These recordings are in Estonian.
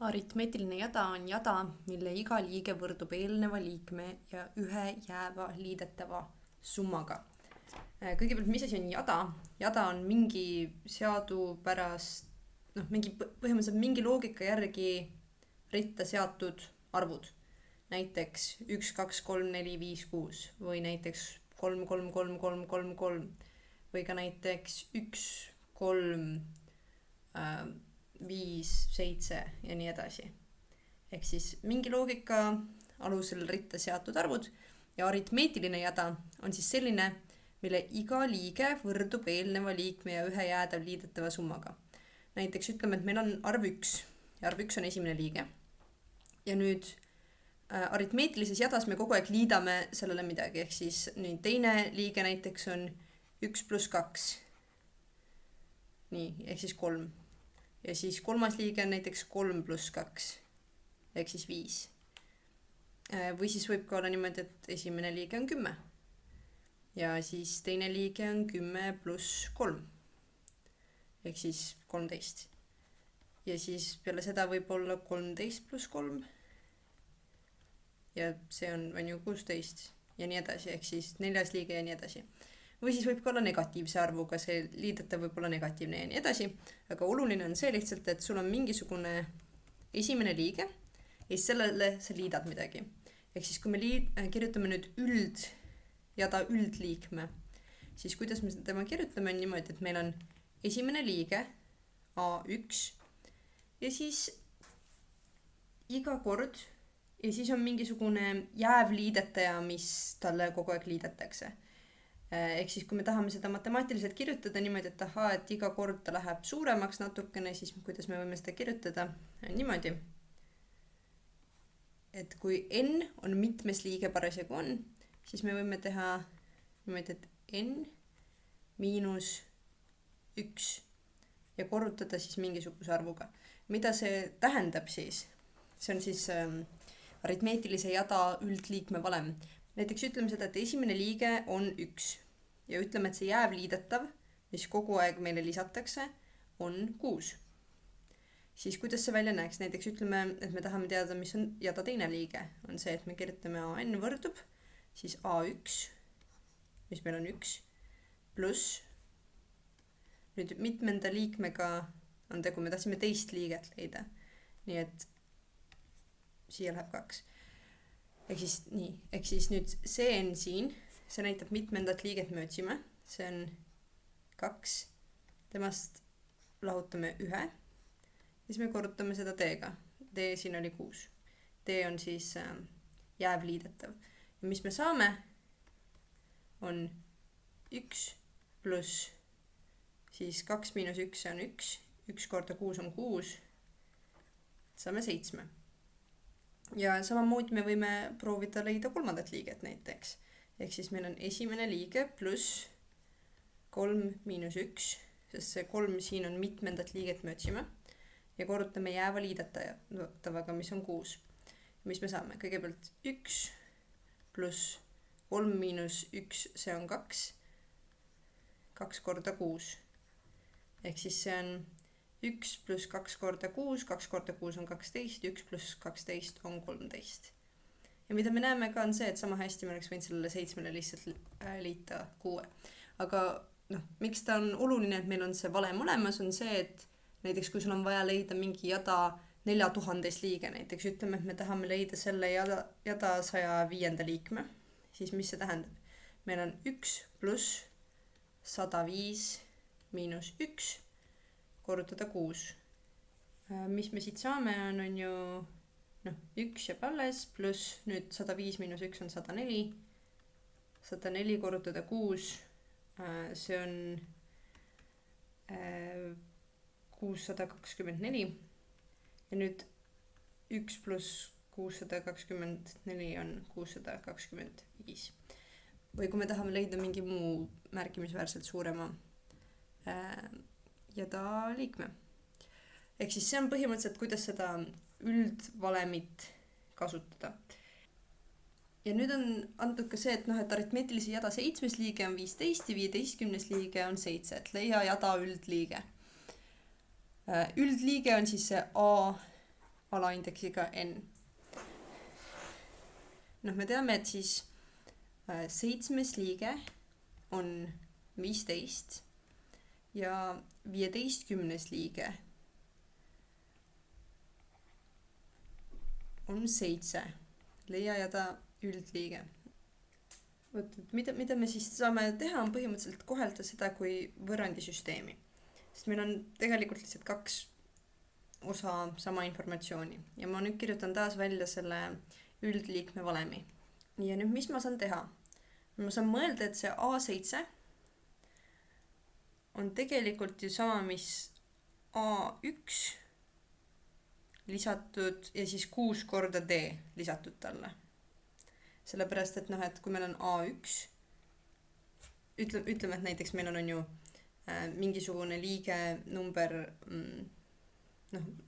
Aritmeetiline jada on jada, mille iga liige võrdub eelneva liikme ja ühe jääva liidetava summaga. Kõigepealt, mis asi on jada? Jada on mingi seadupärast, põhimõtteliselt mingi loogika järgi ritta seatud arvud. Näiteks 1, 2, 3, 4, 5, 6 või näiteks 3, 3, 3, 3, 3, 3 või ka näiteks 1, 3, 5, 7 ja nii edasi. Ehk siis mingi loogika alusel ritta seatud arvud ja aritmeetiline jada on siis selline, mille iga liige võrdub eelneva liikme ja ühe jäädav liidetava summaga. Näiteks ütleme, et meil on arv 1 ja arv 1 on esimene liige. Ja nüüd aritmeetilises jadas me kogu aeg liidame sellele midagi, ehk siis nüüd teine liige näiteks on 1 plus 2. Nii, ehk siis 3. Ja siis kolmas liige on näiteks 3 plus 2, ehk siis 5. Või siis võib ka olla niimoodi, et esimene liige on 10. Ja siis teine liige on 10 plus 3, ehk siis 13. Ja siis peale seda võib olla 13 plus 3. Ja see on ju 16 ja nii edasi, ehk siis 4. liige ja nii edasi. Või siis võib ka olla negatiivse arvuga, see liidetav võib olla negatiivne ja nii edasi, aga oluline on see lihtsalt, et sul on mingisugune esimene liige ja siis sellele sa liidad midagi. Ehk siis kui me kirjutame nüüd jada üldliikme, siis kuidas me tema kirjutame on niimoodi, et meil on esimene liige A1 ja siis iga kord ja siis on mingisugune jääv liidetaja, mis talle kogu aeg liidetakse. Ehk siis kui me tahame seda matemaatiliselt kirjutada niimoodi, et iga kord ta läheb suuremaks natukene, siis kuidas me võime seda kirjutada niimoodi, et kui n on mitmes liige parasjagu on, siis me võime teha niimoodi, et n miinus 1 ja korrutada siis mingisuguse arvuga. Mida see tähendab siis? See on siis aritmeetilise jada üldliikme valem. Näiteks ütleme seda, et esimene liige on 1 ja ütleme, et see jääv liidetav, mis kogu aeg meile lisatakse, on 6. Siis kuidas see välja näeks? Näiteks ütleme, et me tahame teada, mis on jada teine liige. On see, et me kirjutame AN võrdub, siis A1, mis meil on 1, pluss nüüd mitmenda liikmega on tegu, me tahtsime teist liiget leida. Nii et siia läheb 2. Ehk siis nüüd see n siin, see näitab mitmendat liiget me otsime, see on 2, temast lahutame 1, siis me korrutame seda d-ga, d siin oli 6, d on siis jääv liidetav. Ja mis me saame, on 1 pluss siis 2 miinus 1 on 1, 1 korda 6 on 6, saame 7. Ja samamoodi me võime proovida leida kolmandat liiget näiteks. Ehk siis meil on esimene liige pluss 3 miinus 1, sest see 3 siin on mitmendat liiget me otsime. Ja korrutame jääva liidetavaga, mis on 6. Mis me saame? Kõigepealt 1 pluss 3 miinus 1, see on 2. 2 korda 6. Ehk siis see on 1 pluss 2 korda 6, 2 korda 6 on 12, 1 pluss 12 on 13. Ja mida me näeme ka on see, et sama hästi me oleks võinud sellele 7 lihtsalt liita 6. Aga miks ta on oluline, et meil on see valem olemas, on see, et näiteks kui sul on vaja leida mingi jada 4000 liige, näiteks ütleme, et me tahame leida selle jada 105. liikme, siis mis see tähendab? Meil on 1 pluss 105 miinus 1 korrutada 6. Mis me siit saame on ju 1 jääb alles, pluss nüüd 105 miinus 1 on 104. 104 korrutada 6, see on 624. Ja nüüd 1 pluss 624 on 625. Või kui me tahame leida mingi muu märkimisväärselt suurema jada liikme. Ehk siis see on põhimõtteliselt, kuidas seda üldvalemit kasutada. Ja nüüd on antud ka see, et aritmeetilise jada 7. liige on 15 ja 15. liige on 7, et leia jada üldliige. Üldliige on siis see alaindeksiga n. Me teame, et siis 7. liige on 15 ja 15. liige on 7. leia jada üldliige. Mida me siis saame teha, on põhimõtteliselt kohelda seda kui võrrandisüsteemi. Sest meil on tegelikult lihtsalt 2 osa sama informatsiooni. Ja ma nüüd kirjutan taas välja selle üldliikme valemi. Ja nüüd, mis ma saan teha? Ma saan mõelda, et see A7 on tegelikult ju sama, mis A1 lisatud ja siis 6 korda D lisatud talle. Sellepärast, et et kui meil on A1, ütleme, et näiteks meil on ju mingisugune liige number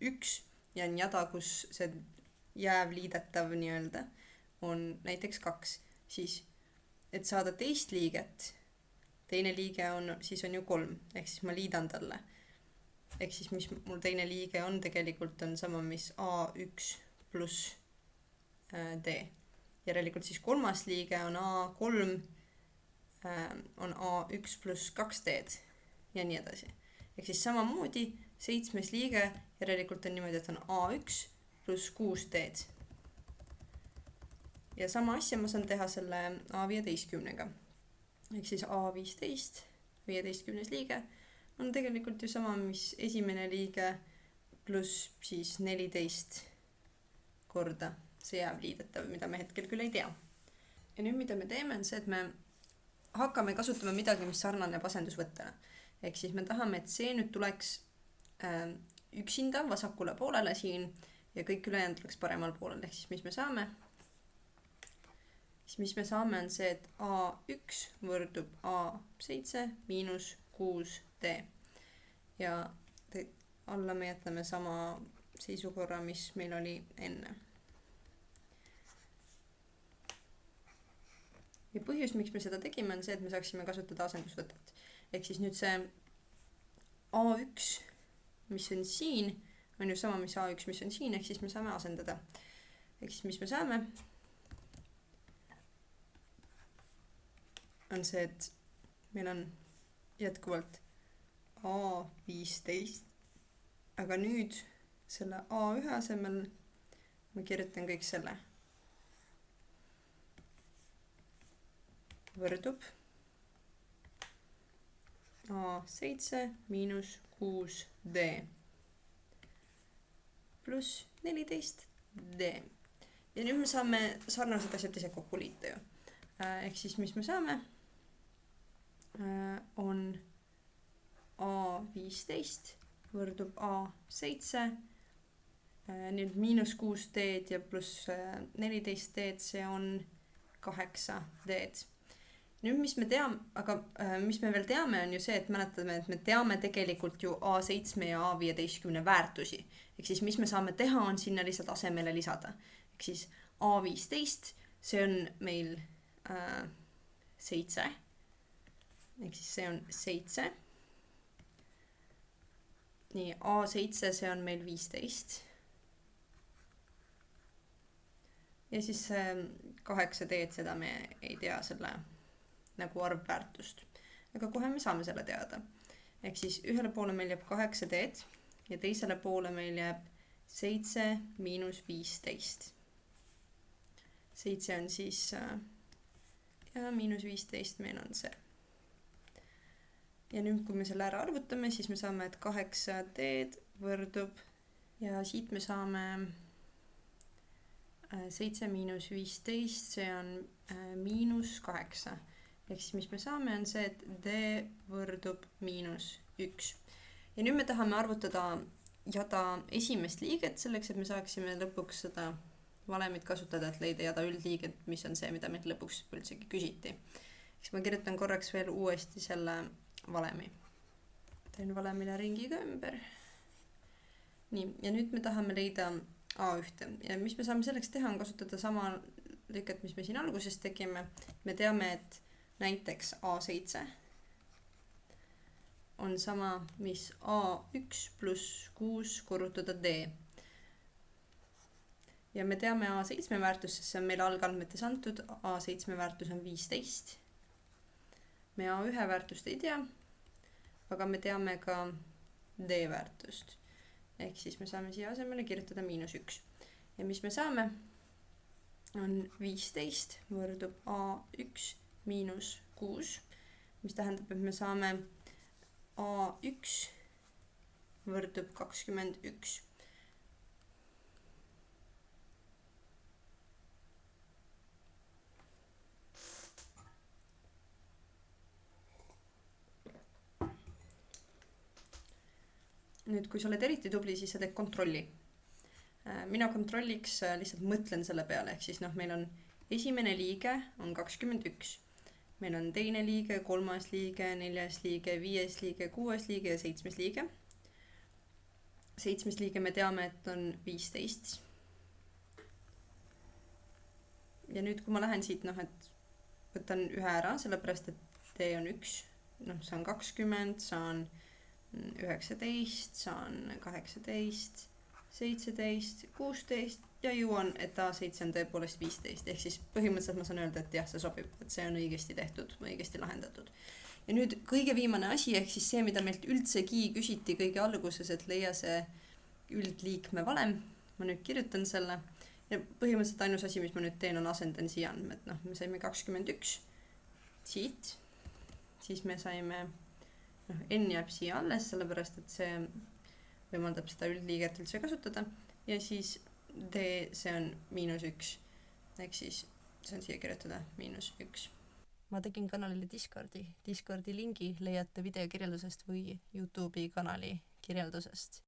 1 ja on jada, kus see jääv liidetav nii-öelda on näiteks 2, siis et saada teist liiget, teine liige siis on ju 3, ehk siis ma liidan talle. Ehk siis mis mul teine liige on tegelikult on sama, mis A1 pluss D. Järelikult siis 3. liige on A3, on A1 pluss 2D ja nii edasi. Ehk siis samamoodi 7. liige järelikult on niimoodi, et on A1 pluss 6D. Ja sama asja ma saan teha selle A15-ga. Ehk siis A15, 15. liige, on tegelikult ju sama, mis esimene liige pluss siis 14 korda see jääb liidetav, mida me hetkel küll ei tea. Ja nüüd, mida me teeme, on see, et me hakkame kasutama midagi, mis sarnaneb asendusvõttele. Ehk siis me tahame, et see nüüd tuleks üksinda vasakule poolele siin ja kõik ülejäänud tuleks paremal poolel. Ehk siis mis me saame? Siis mis me saame on see, et A1 võrdub A7 miinus 6D. Ja alla me jätame sama seisukorra, mis meil oli enne. Ja põhjus, miks me seda tegime, on see, et me saaksime kasutada asendusvõtet. Ehk siis nüüd see A1, mis on siin, on ju sama, mis A1, mis on siin, ehk siis me saame asendada. Ehk siis mis me saame, on see, et meil on jätkuvalt A15, aga nüüd selle A1 asemel ma kirjutan kõik selle. Võrdub A7 miinus 6D pluss 14D. Ja nüüd me saame sarnased asjad ise kokku liita ju. Ehk siis mis me saame on A15 võrdub A7, nüüd miinus 6D ja pluss 14D, see on 8D. Nüüd, mis me teame, aga mis me veel teame, on ju see, et mäletame, et me teame tegelikult ju A7 ja A15 väärtusi. Ehk siis, mis me saame teha, on sinna lihtsalt asemele lisada. Ehk siis A15, see on meil 7. Ehk siis see on 7. Nii, A7, see on meil 15. Ja siis 8D, seda me ei tea selle nagu arvväärtust. Aga kohe me saame selle teada. Ehk siis ühele poole meil jääb 8D ja teisele poole meil jääb 7 miinus 15. 7 on siis ja miinus 15 meil on see. Ja nüüd, kui me selle ära arvutame, siis me saame, et 8D võrdub ja siit me saame 7 miinus 15, see on miinus 8. Ehk siis mis me saame on see, et D võrdub miinus 1. Ja nüüd me tahame arvutada jada esimest liiget selleks, et me saaksime lõpuks seda valemit kasutada, et leida jada üldliiget, mis on see, mida meilt lõpuks üldsegi küsiti. Eks ma kirjutan korraks veel uuesti selle valemi. Teen valemile ringiga ümber. Nii, ja nüüd me tahame leida A1. Ja mis me saame selleks teha, on kasutada sama lüket, mis me siin alguses tegime. Me teame, et näiteks A7 on sama, mis A1 pluss 6 korrutada D. ja me teame A7 väärtust, sest see on meil algandmetes antud, A7 väärtus on 15. me A1 väärtust ei tea, aga me teame ka D väärtust. Ehk siis me saame siia asemele kirjutada -1. Ja mis me saame, on 15 võrdub A1 miinus 6, mis tähendab, et me saame A1 võrdub 21. Nüüd, kui sa oled eriti tubli, siis sa teed kontrolli. Mina kontrolliks lihtsalt mõtlen selle peale, ehk siis meil on esimene liige on 21. Meil on teine liige, 3. liige, 4. liige, 5. liige, 6. liige ja 7. liige. 7. liige me teame, et on 15. Ja nüüd, kui ma lähen siit, et võtan ühe ära, sellepärast et D on 1, saan 20, saan 19, saan 18, 17, 16 ja jõuan, et A7 on tõepoolest 15. Ehk siis põhimõtteliselt ma saan öelda, et jah, see sobib, et see on õigesti tehtud, õigesti lahendatud. Ja nüüd kõige viimane asi, ehk siis see, mida meilt üldsegi küsiti kõige alguses, et leia see üldliikme valem. Ma nüüd kirjutan selle ja põhimõtteliselt ainus asi, mis ma nüüd teen, on asendan siia andmed. Me saime 21 siit, siis me saime n jääb siia alles, sellepärast et see võimaldab seda üldliiget üldse kasutada ja siis D, see on -1. Ehk siis see on siia kirjutada -1. Ma tegin kanalile Discordi lingi leiate video kirjeldusest või YouTube'i kanali kirjeldusest.